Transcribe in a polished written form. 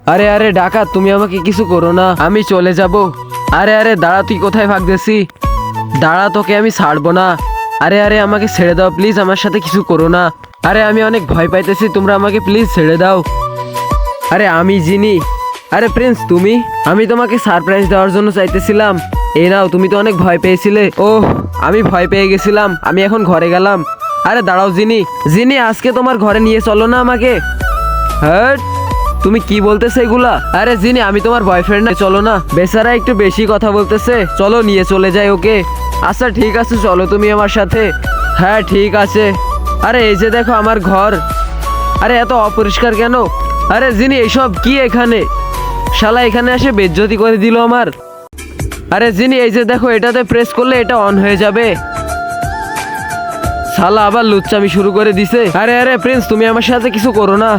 আরে আরে ডাকাত, তুমি আমাকে কিছু করো না, আমি চলে যাব। আরে আরে দাঁড়া, তুই কোথায় ভাগতেছি? দাঁড়া, তোকে আমি ছাড়বো না। আরে আরে আমাকে ছেড়ে দাও প্লিজ, আমার সাথে কিছু করো না। আরে আমি অনেক ভয় পাইতেছি, তোমরা আমাকে প্লিজ ছেড়ে দাও। আরে আমি জিনি। আরে প্রিন্স তুমি, আমি তোমাকে সারপ্রাইজ দেওয়ার জন্য চাইতেছিলাম। এই নাও, তুমি তো অনেক ভয় পেয়েছিলে। ওহ, আমি ভয় পেয়ে গেছিলাম, আমি এখন ঘরে গেলাম। আরে দাঁড়াও জিনি, জিনি আজকে তোমার ঘরে নিয়ে চলো না আমাকে। হ্যাঁ, তুমি কি বলতেছে এগুলা? আরে জিনি, আমি তোমার বয়ফ্রেন্ড না, চলো না। বেচারা একটু বেশি কথা বলতেছে, চলো নিয়ে চলে যাই ওকে। আচ্ছা ঠিক আছে, চলো তুমি আমার সাথে। হ্যাঁ ঠিক আছে। আরে এই যে দেখো আমার ঘর। আরে এত অপরিষ্কার কেন? আরে জিনি এইসব কি এখানে? শালা এখানে এসে বেজ্জতি করে দিল আমার। আরে জিনি এই যে দেখো, এটাতে প্রেস করলে এটা অন হয়ে যাবে। শালা আবার লুচ্চামি শুরু করে দিছে। আরে আরে প্রিন্স, তুমি আমার সাথে কিছু করো না।